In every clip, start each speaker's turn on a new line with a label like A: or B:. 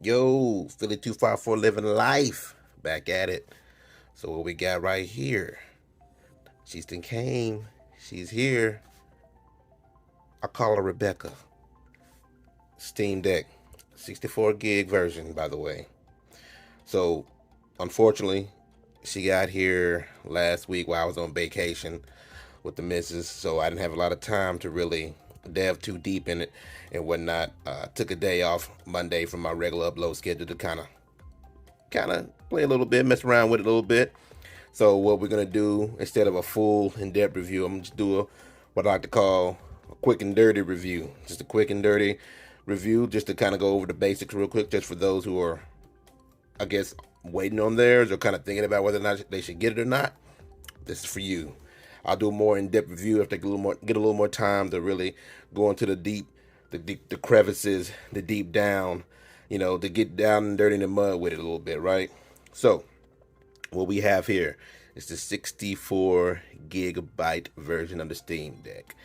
A: Yo, Philly 254 living life. Back at it. So what we got right here? She's done came. She's here. I call her Rebecca. Steam Deck. 64 gig version, by the way. So unfortunately, she got here last week while I was on vacation with the missus, so I didn't have a lot of time to really delve too deep in it and whatnot. Took a day off Monday from my regular upload schedule to kind of play a little bit, mess around with it a little bit. So what we're gonna do instead of a full in-depth review, I'm gonna just do what I like to call a quick and dirty review. Just a quick and dirty review, just to kind of go over the basics real quick, just for those who are, I guess, waiting on theirs or kind of thinking about whether or not they should get it or not. This is for you. I'll do a more in-depth review if they get a little more time to really go into the crevices, the deep down, to get down and dirty in the mud with it a little bit, right? So what we have here is the 64 gigabyte version of the Steam Deck.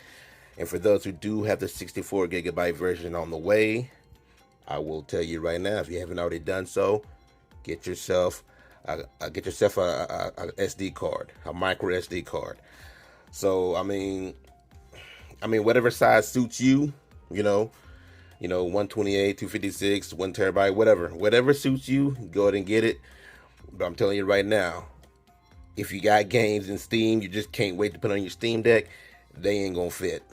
A: And for those who do have the 64 gigabyte version on the way, I will tell you right now, if you haven't already done so, get yourself a SD card, a micro SD card. So whatever size suits you, you know, 128, 256, 1 terabyte, whatever suits you, go ahead and get it. But I'm telling you right now, if you got games in Steam, you just can't wait to put on your Steam Deck, they ain't gonna fit.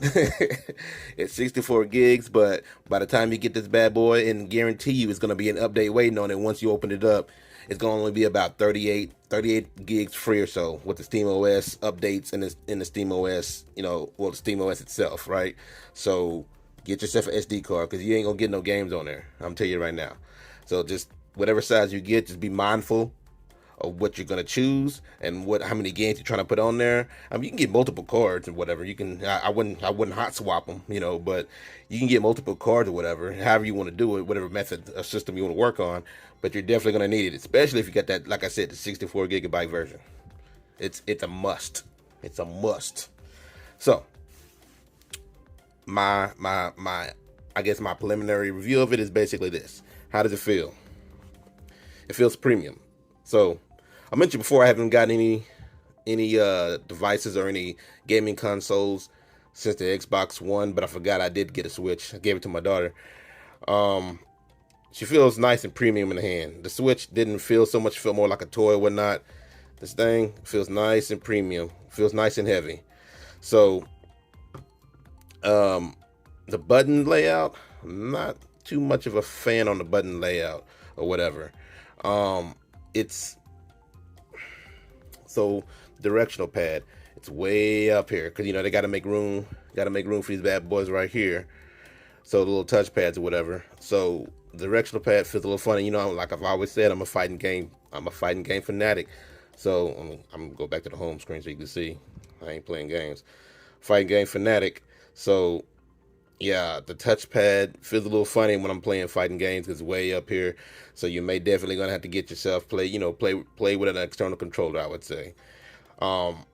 A: It's 64 gigs, but by the time you get this bad boy, and guarantee you it's gonna be an update waiting on it once you open it up, it's gonna only be about 38 gigs free or so with the Steam OS updates and the Steam OS, the Steam OS itself, right? So get yourself an SD card because you ain't gonna get no games on there. I'm telling you right now. So just whatever size you get, just be mindful of what you're gonna choose and how many games you're trying to put on there. You can get multiple cards or whatever. You can. I wouldn't hot swap them, but you can get multiple cards or whatever. However you want to do it, whatever method or system you want to work on. But you're definitely gonna need it, especially if you got that, like I said, the 64 gigabyte version. It's a must. It's a must. So my I guess my preliminary review of it is basically this. How does it feel? It feels premium. So I mentioned before I haven't gotten any devices or any gaming consoles since the Xbox One, but I forgot I did get a Switch. I gave it to my daughter. Um, she feels nice and premium in the hand. The Switch didn't feel so much, feel more like a toy or whatnot. This thing feels nice and premium, feels nice and heavy. So the button layout, I'm not too much of a fan on the button layout or whatever. It's so directional pad. It's way up here because they got to make room. Got to make room for these bad boys right here. So the little touch pads or whatever. So the directional pad feels a little funny. Like I've always said, I'm a fighting game fanatic. So I'm gonna go back to the home screen so you can see I ain't playing games. Fighting game fanatic. So yeah, the touchpad feels a little funny when I'm playing fighting games because it's way up here. So you may definitely gonna have to get yourself play with an external controller, I would say. Um,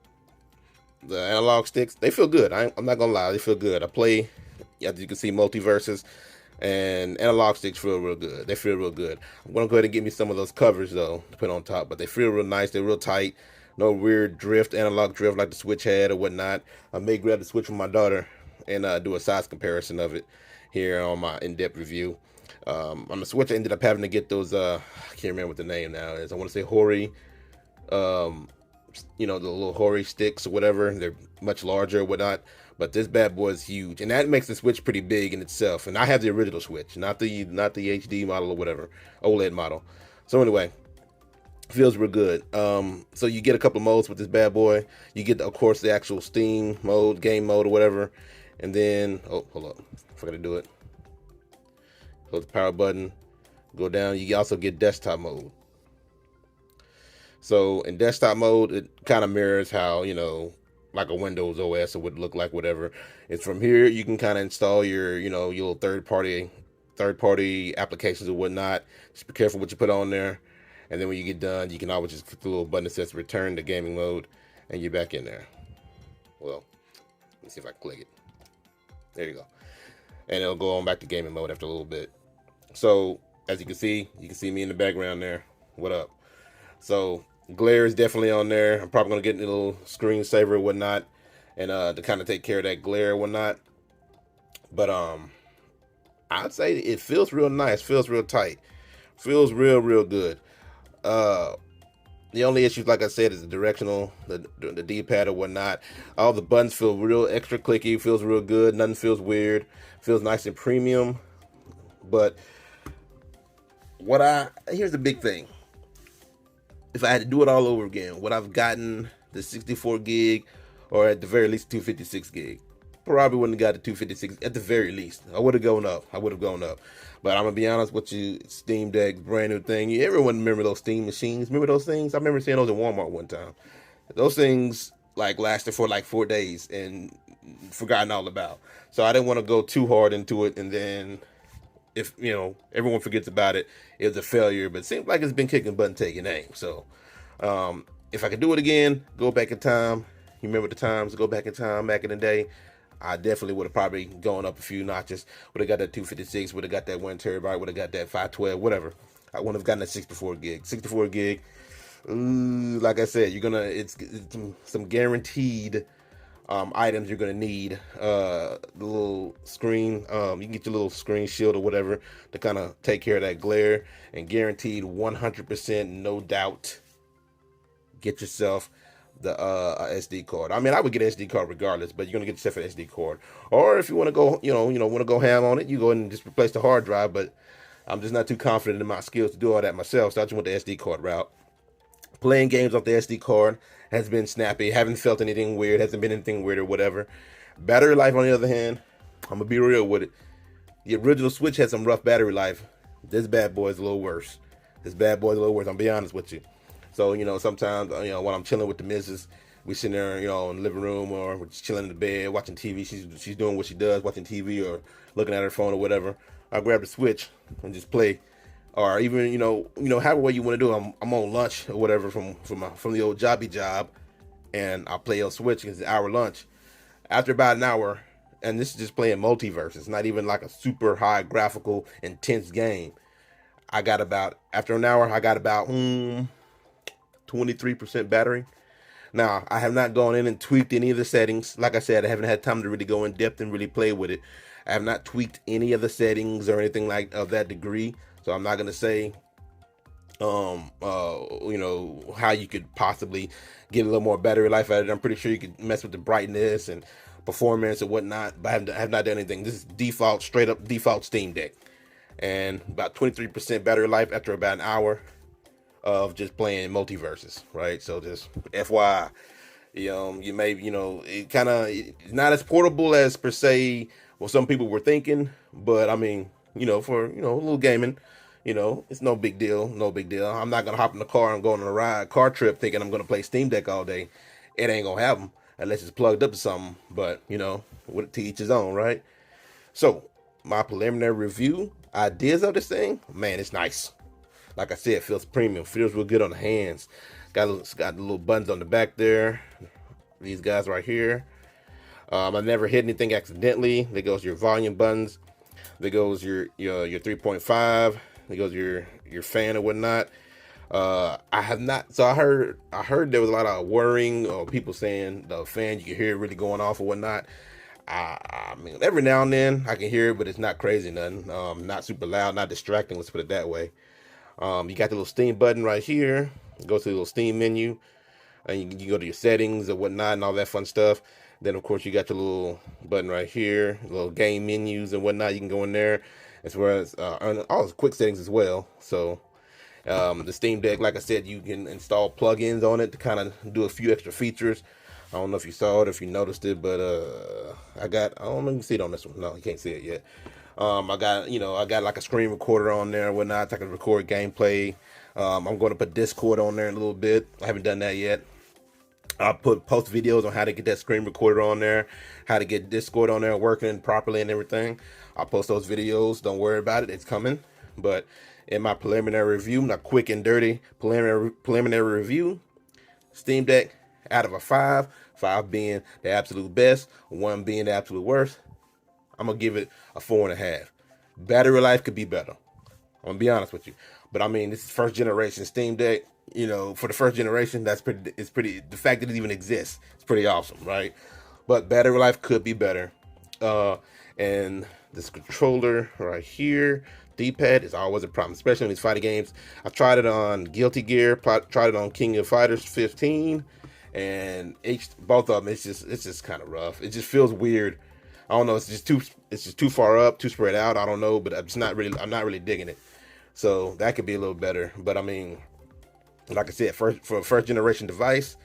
A: the analog sticks, they feel good. I'm not gonna lie, they feel good. I play, as you can see, multiverses, and analog sticks feel real good. They feel real good. I'm gonna go ahead and get me some of those covers though to put on top, but they feel real nice. They're real tight. No weird analog drift like the Switch had or whatnot. I may grab the Switch from my daughter and do a size comparison of it here on my in-depth review. On the Switch, I ended up having to get those. I can't remember what the name now is. I want to say Hori. The little Hori sticks or whatever. They're much larger or whatnot. But this bad boy is huge, and that makes the Switch pretty big in itself. And I have the original Switch, not the HD model or whatever, OLED model. So anyway, feels real good. So you get a couple of modes with this bad boy. You get, of course, the actual Steam mode, game mode, or whatever. And then, oh, hold up, I forgot to do it. Hold the power button, go down. You also get desktop mode. So in desktop mode, it kind of mirrors how, like a Windows OS it would look like, whatever. It's from here you can kind of install your third party applications or whatnot. Just be careful what you put on there. And then when you get done, you can always just click the little button that says return to gaming mode, and you're back in there. Well, let me see if I click it. There you go. And it'll go on back to gaming mode after a little bit. So As you can see me in the background there. What up? So glare is definitely on there. I'm probably gonna get a little screensaver and whatnot, and to kind of take care of that glare and whatnot. But I'd say it feels real nice, feels real tight, feels real good. Uh, the only issues, like I said, is the directional, the D-pad or whatnot. All the buttons feel real extra clicky, feels real good. Nothing feels weird, feels nice and premium. But here's the big thing. If I had to do it all over again, would I've gotten the 64 gig or at the very least 256 gig? Probably wouldn't have got the 256 at the very least. I would have gone up. But I'm gonna be honest with you, Steam Deck, brand new thing. Everyone remember those Steam machines? Remember those things? I remember seeing those in Walmart one time. Those things like lasted for like 4 days and forgotten all about. So I didn't want to go too hard into it, and then if everyone forgets about it, it was a failure. But it seems like it's been kicking butt and taking aim. So if I could do it again, go back in time. You remember the times? Go back in time, back in the day. I definitely would have probably gone up a few notches. Would have got that 256. Would have got that 1 TB. Would have got that 512. Whatever. I wouldn't have gotten that 64 gig. 64 gig. Like I said, it's some guaranteed items you're gonna need. The little screen, you can get your little screen shield or whatever to kind of take care of that glare, and guaranteed 100%, no doubt, get yourself the SD card. I mean, I would get an SD card regardless, but you're gonna get yourself an SD card. Or if you want to go, want to go ham on it, you go and just replace the hard drive. But I'm just not too confident in my skills to do all that myself, so I just went the SD card route. Playing games off the SD card has been snappy. Haven't felt anything weird. Hasn't been anything weird or whatever. Battery life, on the other hand, I'm gonna be real with it. The original Switch had some rough battery life. This bad boy is a little worse. I'm gonna be honest with you. So sometimes when I'm chilling with the missus, we sitting there in the living room, or we're just chilling in the bed watching TV. She's doing what she does, watching TV or looking at her phone or whatever. I grab the Switch and just play. Or even however way you want to do it. I'm on lunch or whatever from the old job, and I'll play on Switch because it's an hour lunch. After about an hour, and this is just playing multiverse. It's not even like a super high graphical intense game. After an hour, I got about 23% battery. Now, I have not gone in and tweaked any of the settings. Like I said, I haven't had time to really go in depth and really play with it. I have not tweaked any of the settings or anything like of that degree. So I'm not gonna say, how you could possibly get a little more battery life out of it. I'm pretty sure you could mess with the brightness and performance and whatnot, but I have not done anything. This is straight up default Steam Deck, and about 23% battery life after about an hour of just playing multiverses, right? So just FYI, you may, it kind of not as portable as per se what some people were thinking, but I mean, for a little gaming, it's no big deal. I'm not gonna hop in the car and go on a car trip thinking I'm gonna play Steam Deck all day. It ain't gonna happen unless it's plugged up to something. But with to each his own, right? So my preliminary review ideas of this thing, man, it's nice. Like I said, it feels premium, feels real good on the hands. Got the little buttons on the back there. These guys right here. I never hit anything accidentally. There goes your volume buttons. There goes your 3.5. There goes your fan or whatnot. I have not. So I heard there was a lot of whirring or people saying the fan, you can hear it really going off or whatnot. I mean, every now and then I can hear it, but it's not crazy nothing. Not super loud, not distracting. Let's put it that way. You got the little Steam button right here. Go to the little Steam menu, and you go to your settings or whatnot and all that fun stuff. Then of course you got your little button right here, little game menus and whatnot. You can go in there, as well as all the quick settings as well. So the Steam Deck, like I said, you can install plugins on it to kind of do a few extra features. I don't know if you saw it, if you noticed it, but I don't know if you can see it on this one. No, you can't see it yet. I got like a screen recorder on there and whatnot. I can record gameplay. I'm going to put Discord on there in a little bit. I haven't done that yet. I'll post videos on how to get that screen recorder on there, how to get Discord on there working properly and everything. I'll post those videos. Don't worry about it. It's coming. But in my preliminary review, not quick and dirty preliminary review, Steam Deck out of a 5 being the absolute best, 1 being the absolute worst, I'm going to give it a 4.5. Battery life could be better. I'm I'm gonna be honest with you. But I mean, this is first generation Steam Deck. You know, for the first generation, that's pretty. It's pretty. The fact that it even exists, it's pretty awesome, right? But battery life could be better. And this controller right here, D-pad, is always a problem, especially in these fighting games. I tried it on Guilty Gear, tried it on King of Fighters 15, and both of them. It's just kind of rough. It just feels weird. I don't know. It's just too far up, too spread out. I don't know, but I'm not really digging it. So that could be a little better. But I mean, like I said, for a first generation device,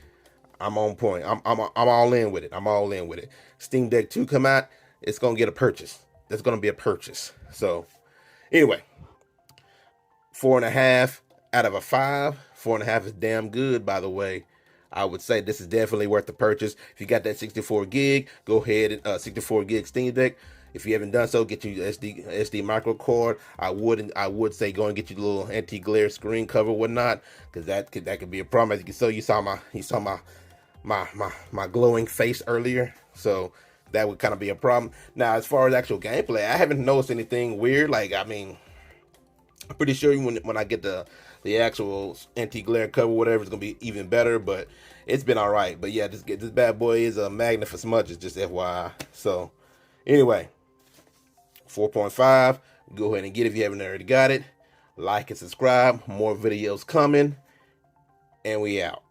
A: I'm on point. I'm all in with it. I'm all in with it. Steam Deck 2 come out, it's gonna get a purchase. That's gonna be a purchase. So anyway, 4.5 out of a 5. 4.5 is damn good, by the way. I would say this is definitely worth the purchase. If you got that 64 gig, go ahead and 64 gig Steam Deck. If you haven't done so, get you SD micro card. I would say go and get you a little anti-glare screen cover, whatnot, because that could be a problem. As you can see, you saw my glowing face earlier, so that would kind of be a problem. Now, as far as actual gameplay, I haven't noticed anything weird. Like, I mean, I'm pretty sure when I get the actual anti-glare cover, whatever, it's gonna be even better. But it's been all right. But yeah, this bad boy is a magnet for smudges, just FYI. So anyway, 4.5. Go ahead and get it if you haven't already got it. Like and subscribe. More videos coming, and we out.